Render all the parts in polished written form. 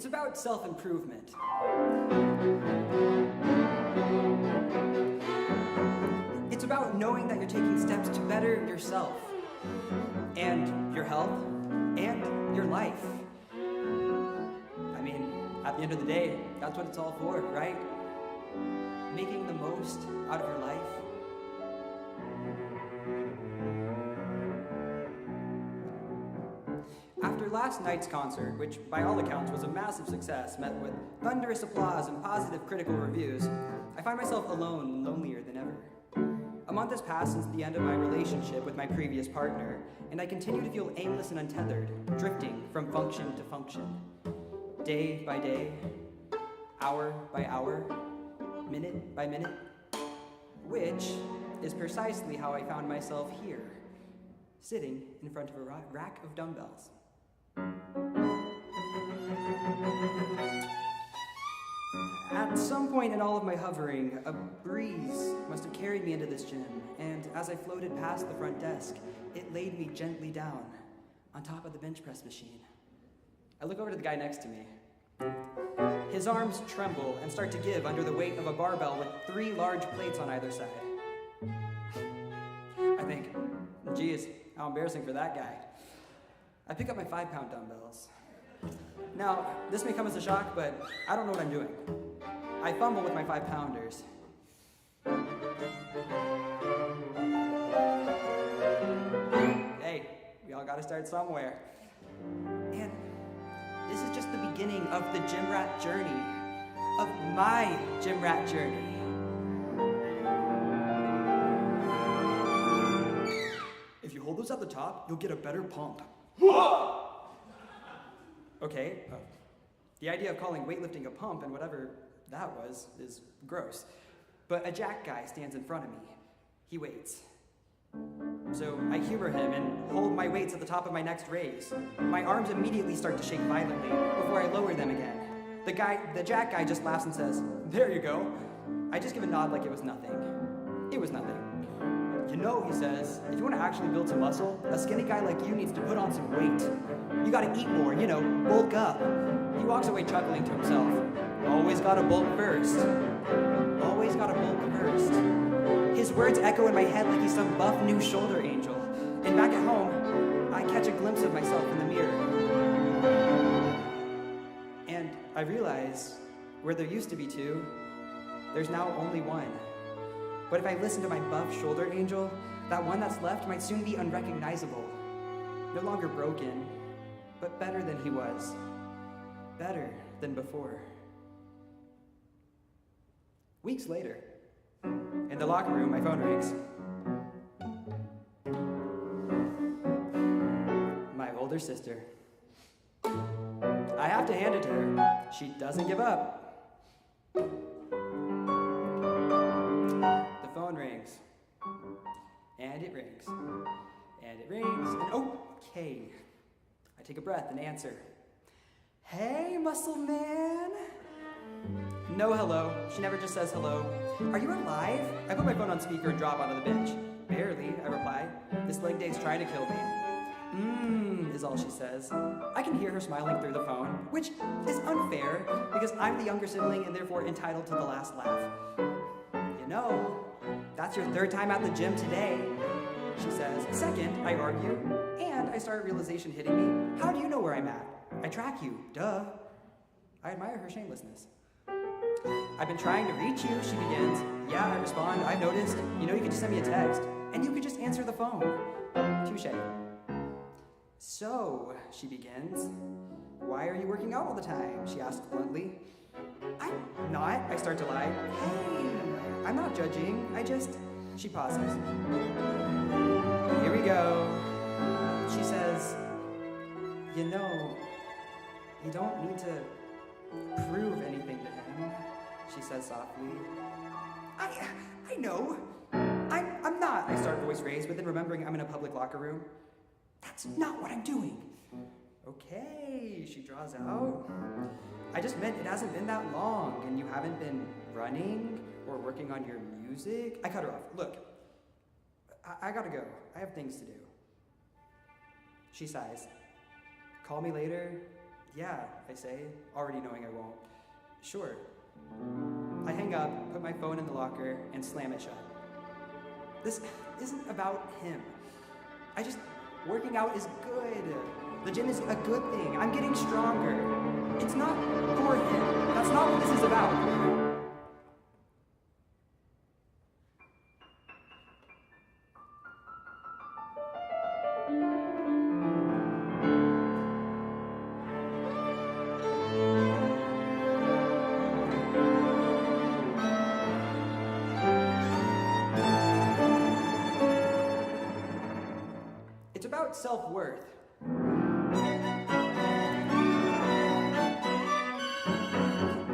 It's about self-improvement. It's about knowing that you're taking steps to better yourself and your health and your life. I mean, at the end of the day, that's what it's all for, right? Making the most out of your life. After last night's concert, which by all accounts was a massive success, met with thunderous applause and positive critical reviews, I find myself alone and lonelier than ever. A month has passed since the end of my relationship with my previous partner, and I continue to feel aimless and untethered, drifting from function to function. Day by day, hour by hour, minute by minute, which is precisely how I found myself here, sitting in front of a rack of dumbbells. At some point in all of my hovering, a breeze must have carried me into this gym, and as I floated past the front desk, it laid me gently down on top of the bench press machine. I look over to the guy next to me. His arms tremble and start to give under the weight of a barbell with 3 large plates on either side. I think, geez, how embarrassing for that guy. I pick up my 5-pound dumbbells. Now, this may come as a shock, but I don't know what I'm doing. I fumble with my 5-pounders. Hey, we all gotta start somewhere. And this is just the beginning of the Gymrat journey, of my Gymrat journey. If you hold those at the top, you'll get a better pump. Okay, the idea of calling weightlifting a pump and whatever that was is gross. But a jack guy stands in front of me. He waits. So I humor him and hold my weights at the top of my next raise. My arms immediately start to shake violently before I lower them again. The jack guy just laughs and says, "There you go." I just give a nod like it was nothing. It was nothing. "You know," he says, "if you want to actually build some muscle, a skinny guy like you needs to put on some weight. You gotta eat more, bulk up." He walks away chuckling to himself. Always gotta bulk first. Always gotta bulk first. His words echo in my head like he's some buff new shoulder angel. And back at home, I catch a glimpse of myself in the mirror. And I realize, where there used to be 2, there's now only 1. But if I listen to my buff shoulder angel, that one that's left might soon be unrecognizable. No longer broken, but better than he was. Better than before. Weeks later, in the locker room, my phone rings. My older sister. I have to hand it to her. She doesn't give up. The phone rings. And it rings. And it rings. And okay. I take a breath and answer. "Hey, muscle man." No hello. She never just says hello. "Are you alive?" I put my phone on speaker and drop onto the bench. "Barely," I reply. "This leg day's trying to kill me." Is all she says. I can hear her smiling through the phone, which is unfair because I'm the younger sibling and therefore entitled to the last laugh. That's your 3rd time at the gym today," she says. "Second," I argue, and I start realization hitting me. "How do you know where I'm at? I track you, duh." I admire her shamelessness. "I've been trying to reach you," she begins. "Yeah," I respond, "I've noticed. You could just send me a text, and you could just answer the phone." Touché. "So," she begins, "why are you working out all the time?" she asks bluntly. "I'm not," I start to lie. "Hey, I'm not judging, she pauses. "Here we go." She says, "You don't need to prove anything to him," she says softly. I know. I'm not," I start, voice raised, but then remembering I'm in a public locker room. "That's not what I'm doing." "Okay," she draws out. "I just meant it hasn't been that long, and you haven't been running or working on your music." I cut her off. "Look, I gotta go. I have things to do." She sighs. "Call me later Yeah, I say, already knowing I won't. Sure. I hang up, put my phone in the locker, and slam it shut. This isn't about him. Working out is good. The gym is a good thing. I'm getting stronger. It's not for him. That's not what this is about. It's about self-worth.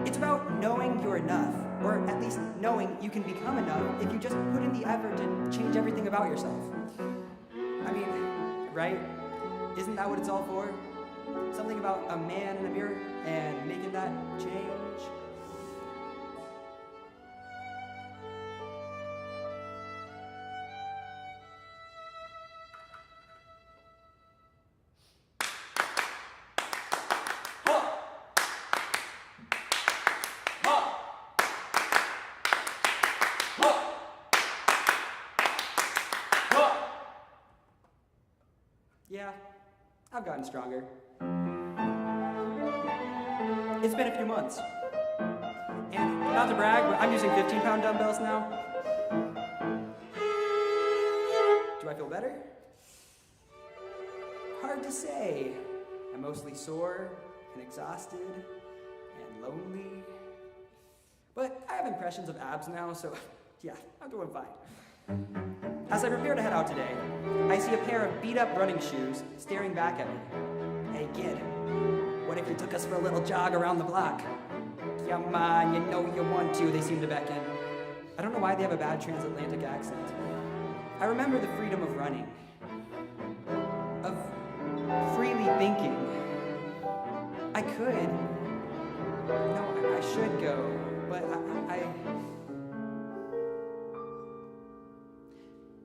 It's about knowing you're enough, or at least knowing you can become enough if you just put in the effort to change everything about yourself. I mean, right? Isn't that what it's all for? Something about a man in a mirror and making that change? Yeah, I've gotten stronger. It's been a few months. And not to brag, but I'm using 15-pound dumbbells now. Do I feel better? Hard to say. I'm mostly sore and exhausted and lonely. But I have impressions of abs now, so yeah, I'm doing fine. As I prepare to head out today, I see a pair of beat-up running shoes staring back at me. Hey kid, what if you took us for a little jog around the block? Come on, you know you want to, they seem to beckon. I don't know why they have a bad transatlantic accent. I remember the freedom of running, of freely thinking. I could. No, I should go, but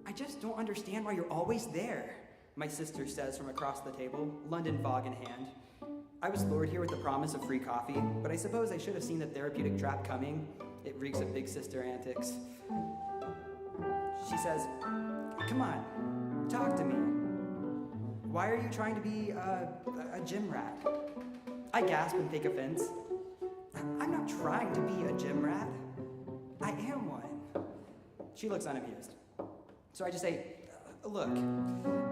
I just don't understand why you're always there, my sister says from across the table, London fog in hand. I was lured here with the promise of free coffee, but I suppose I should have seen the therapeutic trap coming. It reeks of big sister antics. She says, come on, talk to me. Why are you trying to be a gym rat? I gasp in fake offense. I'm not trying to be a gym rat. I am one. She looks unamused. So I just say, look,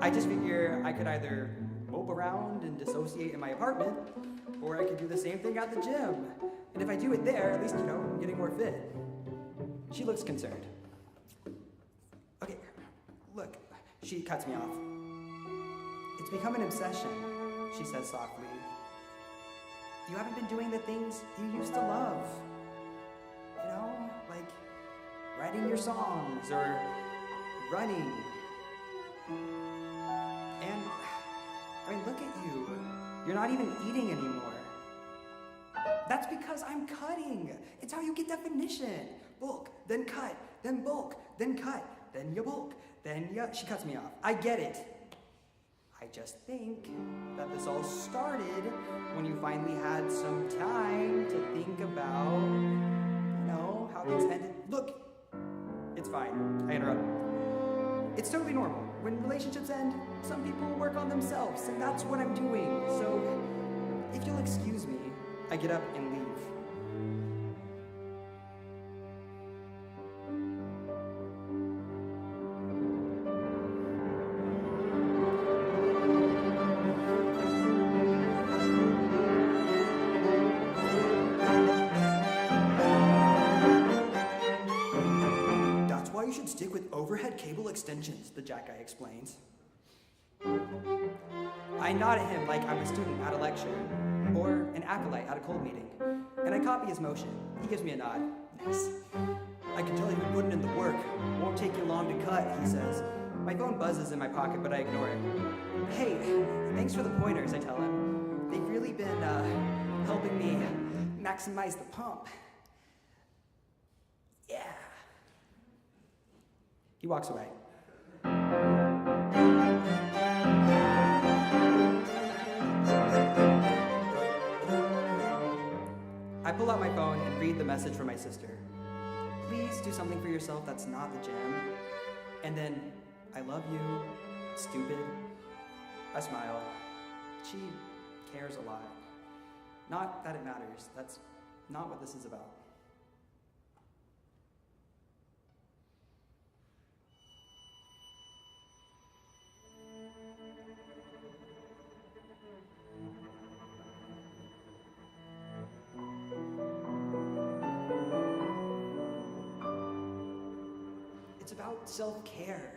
I just figure I could either mope around and dissociate in my apartment, or I could do the same thing at the gym. And if I do it there, at least, I'm getting more fit. She looks concerned. Okay, look, she cuts me off. It's become an obsession, she says softly. You haven't been doing the things you used to love. Like writing your songs or running. And, look at you. You're not even eating anymore. That's because I'm cutting. It's how you get definition. Bulk, then cut, then bulk, then cut, then you bulk, then you... She cuts me off. I get it. I just think that this all started when you finally had some time to think about, how things ended. Look, it's fine. I interrupt. It's totally normal. When relationships end, some people work on themselves, and that's what I'm doing. So, if you'll excuse me, I get up and leave. You should stick with overhead cable extensions, the jack guy explains. I nod at him like I'm a student at a lecture, or an acolyte at a cold meeting, and I copy his motion. He gives me a nod. Nice. I can tell you've been putting in the work. Won't take you long to cut, he says. My phone buzzes in my pocket, but I ignore it. Hey, thanks for the pointers, I tell him. They've really been helping me maximize the pump. Yeah. He walks away. I pull out my phone and read the message from my sister. Please do something for yourself that's not the gym. And then, I love you, stupid. I smile. She cares a lot. Not that it matters. That's not what this is about. It's about self-care.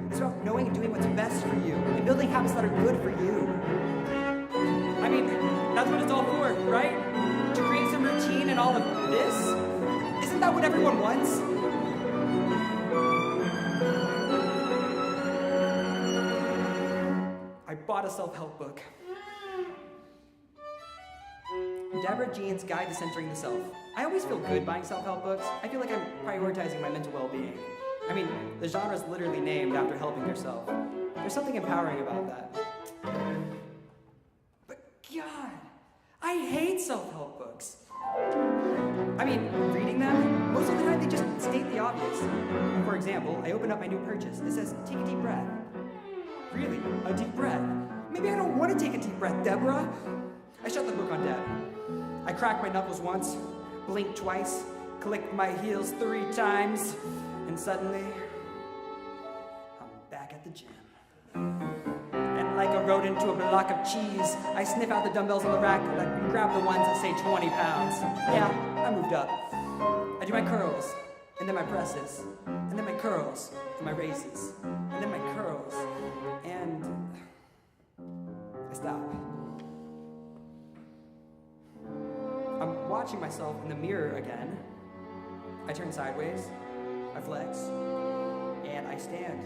It's about knowing and doing what's best for you and building habits that are good for you. I mean, that's what it's all for, right? To create some routine and all of this? Isn't that what everyone wants? I bought a self-help book. Deborah Jean's Guide to Centering the Self. I always feel good buying self-help books. I feel like I'm prioritizing my mental well-being. I mean, the genre is literally named after helping yourself. There's something empowering about that. But God, I hate self-help books. I mean, reading them, most of the time they just state the obvious. For example, I open up my new purchase. It says, take a deep breath. Really, a deep breath? Maybe I don't want to take a deep breath, Deborah. I shut the book on Deb. I cracked my knuckles once, blinked twice, clicked my heels 3 times, and suddenly, I'm back at the gym. And like a rodent to a block of cheese, I sniff out the dumbbells on the rack and grab the ones that say 20 pounds. Yeah, I moved up. I do my curls, and then my presses, and then my curls, and my raises, and then my curls, and I stop. I'm watching myself in the mirror again. I turn sideways, I flex, and I stand,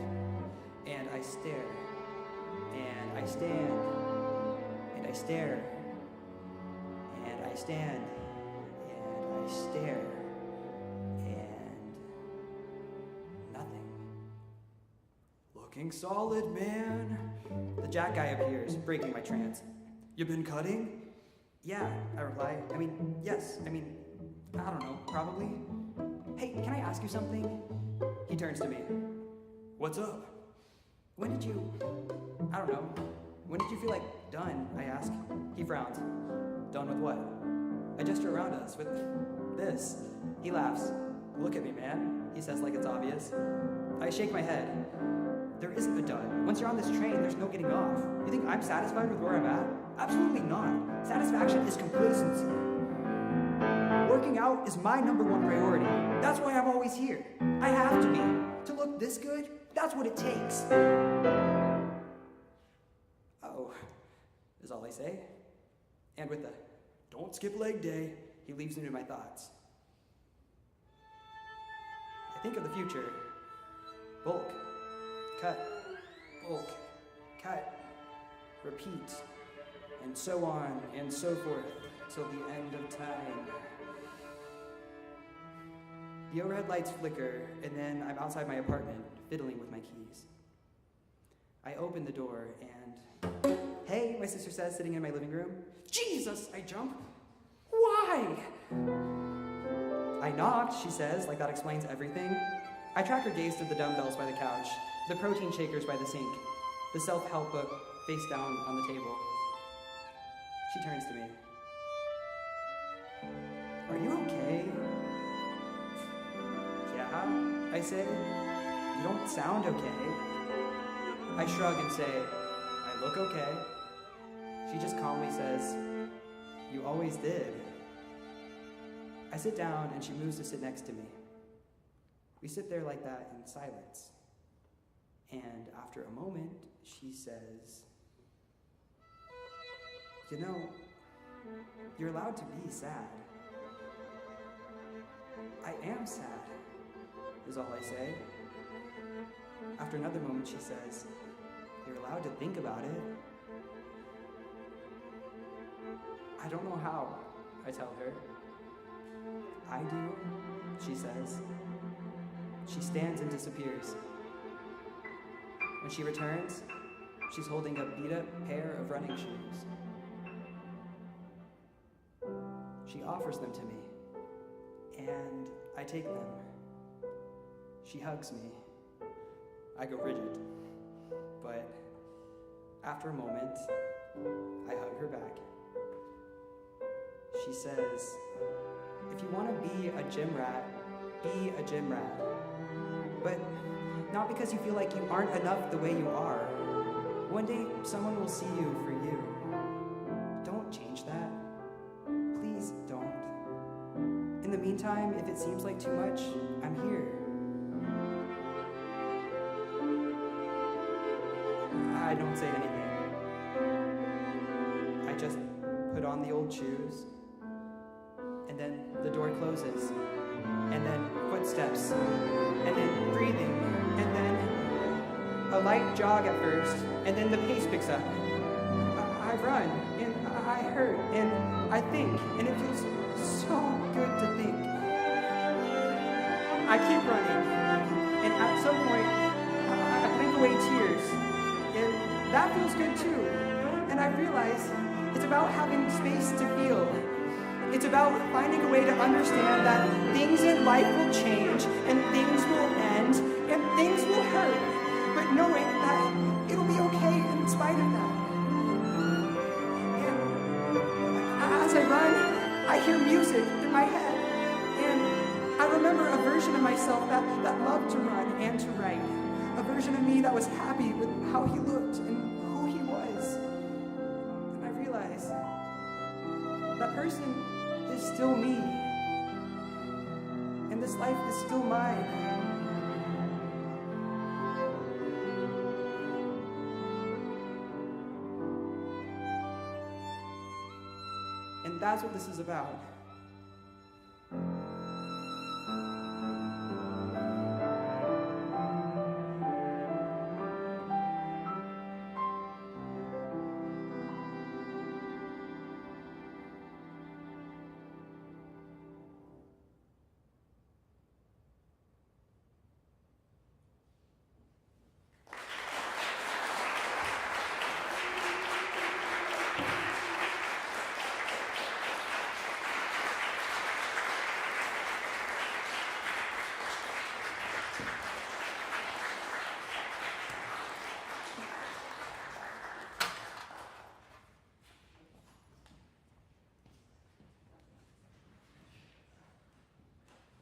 and I stare, and I stand, and I stare, and I stand, and I stare, and nothing. Looking solid, man. The jack guy appears, breaking my trance. You been cutting? Yeah, I reply. Yes. I don't know, probably. Hey, can I ask you something? He turns to me. What's up? I don't know. When did you feel like done, I ask. He frowns. Done with what? I gesture around us with this. He laughs. Look at me, man, he says like it's obvious. I shake my head. There isn't a done. Once you're on this train, there's no getting off. You think I'm satisfied with where I'm at? Absolutely not. Satisfaction is complacency. Working out is my #1 priority. That's why I'm always here. I have to be. To look this good, that's what it takes. Oh, is all I say. And with the don't skip leg day, he leaves me to my thoughts. I think of the future. Bulk. Cut. Bulk. Cut. Repeat. And so on and so forth till the end of time. The overhead lights flicker, and then I'm outside my apartment, fiddling with my keys. I open the door and, hey, my sister says, sitting in my living room. Jesus, I jump. Why? I knocked, she says, like that explains everything. I track her gaze to the dumbbells by the couch, the protein shakers by the sink, the self-help book face down on the table. She turns to me. Are you okay? Yeah, I say. You don't sound okay. I shrug and say, I look okay. She just calmly says, you always did. I sit down and she moves to sit next to me. We sit there like that in silence. And after a moment, she says, you know, you're allowed to be sad. I am sad, is all I say. After another moment, she says, you're allowed to think about it. I don't know how, I tell her. I do, she says. She stands and disappears. When she returns, she's holding a beat-up pair of running shoes. She offers them to me, and I take them. She hugs me. I go rigid, but after a moment, I hug her back. She says, if you want to be a Gymrat, be a Gymrat. But not because you feel like you aren't enough the way you are. One day, someone will see you for you. Don't change that. Please don't. In the meantime, if it seems like too much, I'm here. I don't say anything. I just put on the old shoes, and then the door closes, and then footsteps, and then breathing, and then a light jog at first, and then the pace picks up. I run, and I hurt, and I think, and it feels so good to think. I keep running, and at some point, I blink away tears, and that feels good too. And I realize it's about having space to feel. It's about finding a way to understand that things in life will change, and things will end, and things will hurt, but knowing that it'll be okay in spite of that. And as I run, I hear music in my head, and I remember a version of myself that loved to run and to write, a version of me that was happy with how he looked and who he was. And I realize that person is still me, and this life is still mine. And that's what this is about.